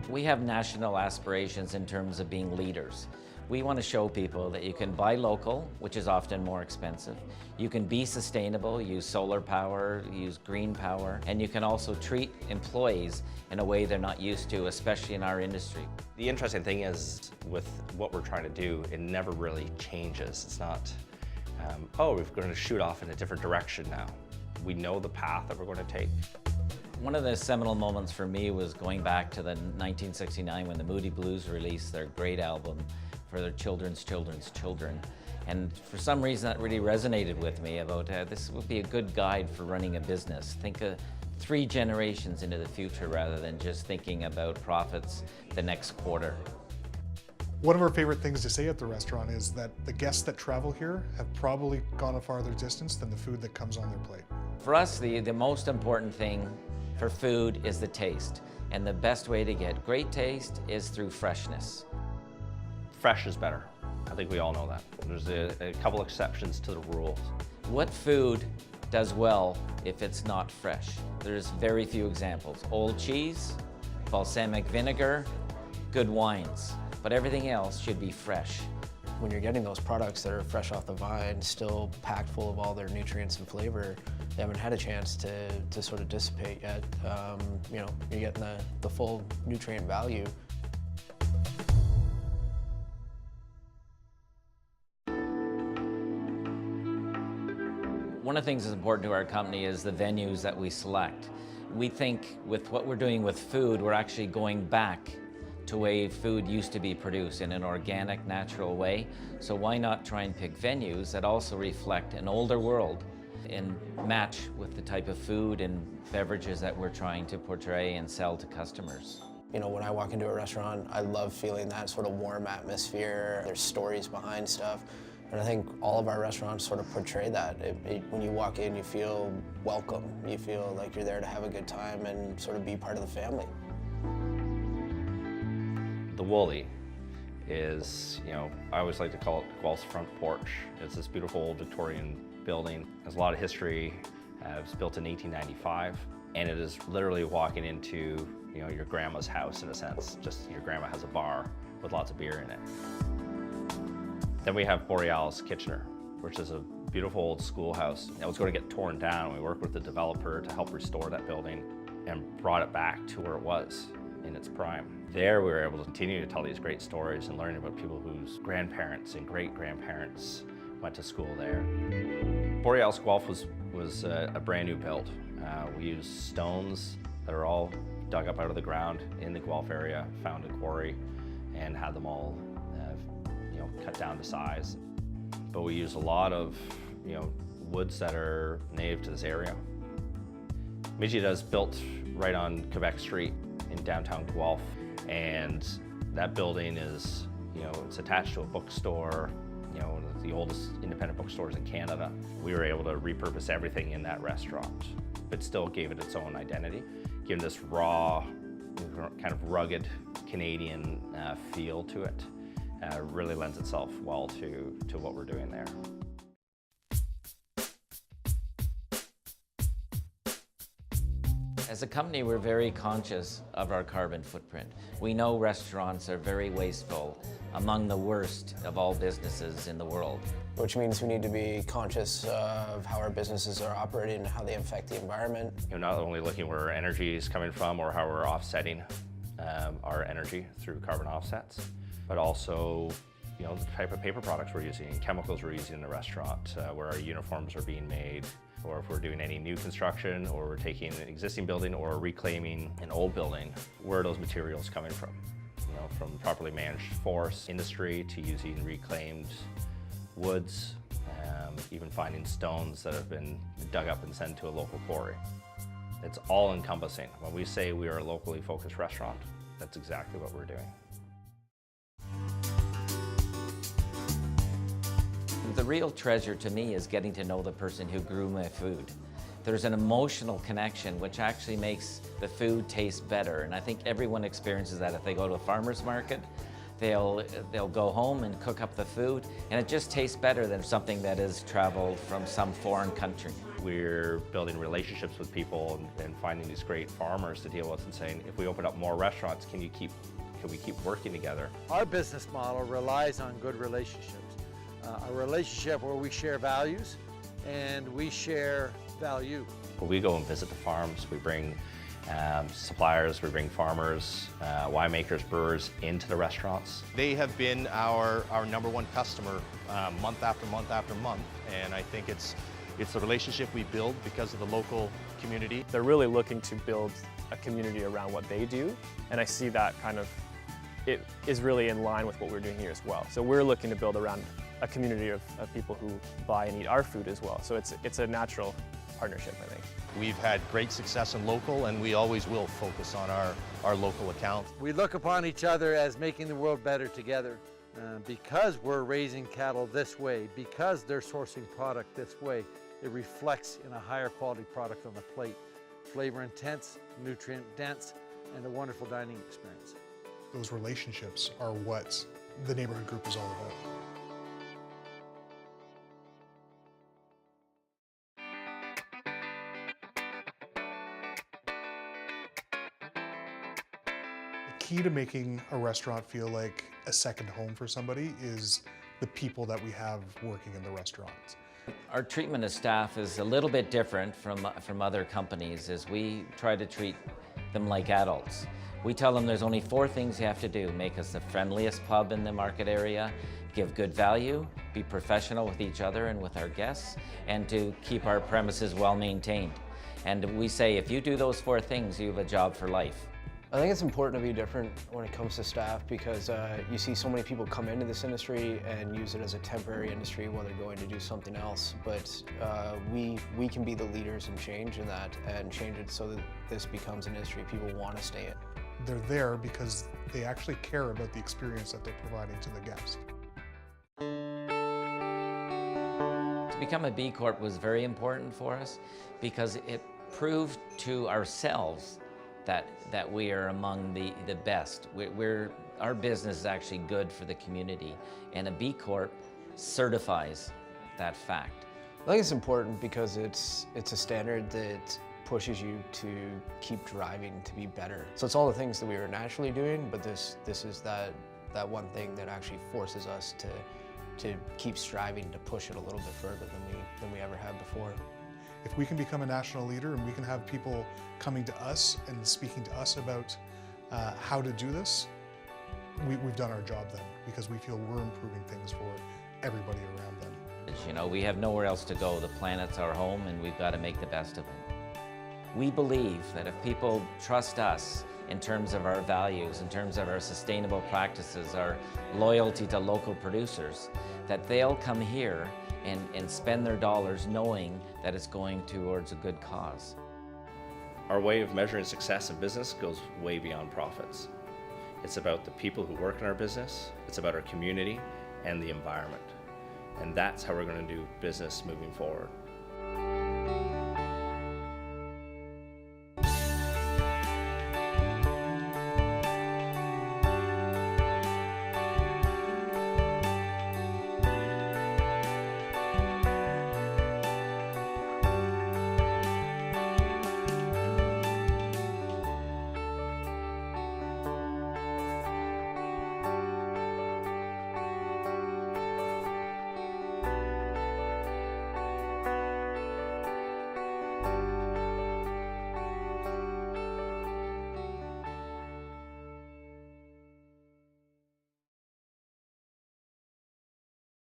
We have national aspirations in terms of being leaders. We want to show people that you can buy local, which is often more expensive. You can be sustainable, use solar power, use green power, and you can also treat employees in a way they're not used to, especially in our industry. The interesting thing is, with what we're trying to do, it never really changes. It's not, oh, we're going to shoot off in a different direction now. We know the path that we're going to take. One of the seminal moments for me was going back to the 1969 when the Moody Blues released their great album for their children's children. And for some reason that really resonated with me about this would be a good guide for running a business. Think of 3 generations into the future rather than just thinking about profits the next quarter. One of our favorite things to say at the restaurant is that the guests that travel here have probably gone a farther distance than the food that comes on their plate. For us, the most important thing for food is the taste. And the best way to get great taste is through freshness. Fresh is better. I think we all know that. There's a couple exceptions to the rules. What food does well if it's not fresh? There's very few examples. Old cheese, balsamic vinegar, good wines, but everything else should be fresh. When you're getting those products that are fresh off the vine, still packed full of all their nutrients and flavor, they haven't had a chance to sort of dissipate yet. You know, you're getting the full nutrient value. One of the things that's important to our company is the venues that we select. We think with what we're doing with food, we're actually going back to the way food used to be produced in an organic, natural way. So why not try and pick venues that also reflect an older world and match with the type of food and beverages that we're trying to portray and sell to customers. You know, when I walk into a restaurant, I love feeling that sort of warm atmosphere. There's stories behind stuff. And I think all of our restaurants sort of portray that. When you walk in, you feel welcome. You feel like you're there to have a good time and sort of be part of the family. The Woolly is, you know, I always like to call it Guelph's front porch. It's this beautiful old Victorian building. It has a lot of history. It was built in 1895, and it is literally walking into, you know, your grandma's house in a sense. Just your grandma has a bar with lots of beer in it. Then we have Borealis Kitchener, which is a beautiful old schoolhouse. It was going to get torn down. We worked with the developer to help restore that building and brought it back to where it was in its prime. There we were able to continue to tell these great stories and learn about people whose grandparents and great-grandparents went to school there. Borealis Guelph was a brand new build. We used stones that are all dug up out of the ground in the Guelph area, found a quarry, and had them all cut down to size. But we use a lot of, you know, woods that are native to this area. Miijidaa is built right on Quebec Street in downtown Guelph, and that building is, you know, it's attached to a bookstore, you know, one of the oldest independent bookstores in Canada. We were able to repurpose everything in that restaurant, but still gave it its own identity, giving this raw, kind of rugged Canadian feel to it. Really lends itself well to what we're doing there. As a company, we're very conscious of our carbon footprint. We know restaurants are very wasteful, among the worst of all businesses in the world. Which means we need to be conscious of how our businesses are operating and how they affect the environment. You know, not only looking where our energy is coming from or how we're offsetting our energy through carbon offsets, but also, you know, the type of paper products we're using, chemicals we're using in the restaurant, where our uniforms are being made, or if we're doing any new construction, or we're taking an existing building or reclaiming an old building, where are those materials coming from? You know, from properly managed forest industry to using reclaimed woods, even finding stones that have been dug up and sent to a local quarry. It's all encompassing. When we say we are a locally focused restaurant, that's exactly what we're doing. The real treasure to me is getting to know the person who grew my food. There's an emotional connection which actually makes the food taste better, and I think everyone experiences that if they go to a farmer's market. They'll go home and cook up the food, and it just tastes better than something that has traveled from some foreign country. We're building relationships with people and finding these great farmers to deal with and saying, if we open up more restaurants, can we keep working together? Our business model relies on good relationships. A relationship where we share values and we share value. When we go and visit the farms, we bring suppliers, we bring farmers, winemakers, brewers into the restaurants. They have been our #1 customer month after month after month, and I think it's the relationship we build because of the local community. They're really looking to build a community around what they do, and I see that it is really in line with what we're doing here as well. So we're looking to build around a community of people who buy and eat our food as well. So it's a natural partnership, I think. We've had great success in local, and we always will focus on our local accounts. We look upon each other as making the world better together. Because we're raising cattle this way, because they're sourcing product this way, it reflects in a higher quality product on the plate. Flavor intense, nutrient dense, and a wonderful dining experience. Those relationships are what the Neighbourhood Group is all about. The key to making a restaurant feel like a second home for somebody is the people that we have working in the restaurant. Our treatment of staff is a little bit different from other companies, as we try to treat them like adults. We tell them there's only 4 things you have to do: make us the friendliest pub in the market area, give good value, be professional with each other and with our guests, and to keep our premises well maintained. And we say, if you do those 4 things, you have a job for life. I think it's important to be different when it comes to staff because you see so many people come into this industry and use it as a temporary industry while they're going to do something else. But we can be the leaders and change in that and change it so that this becomes an industry people want to stay in. They're there because they actually care about the experience that they're providing to the guest. To become a B Corp was very important for us because it proved to ourselves that we are among the best. Our business is actually good for the community, and a B Corp certifies that fact. I think it's important because it's a standard that pushes you to keep driving to be better. So it's all the things that we were naturally doing, but this is that one thing that actually forces us to keep striving to push it a little bit further than we ever had before. If we can become a national leader and we can have people coming to us and speaking to us about how to do this, we've done our job then, because we feel we're improving things for everybody around them. You know, we have nowhere else to go. The planet's our home, and we've got to make the best of it. We believe that if people trust us in terms of our values, in terms of our sustainable practices, our loyalty to local producers, that they'll come here and spend their dollars knowing that it's going towards a good cause. Our way of measuring success in business goes way beyond profits. It's about the people who work in our business, it's about our community and the environment. And that's how we're going to do business moving forward.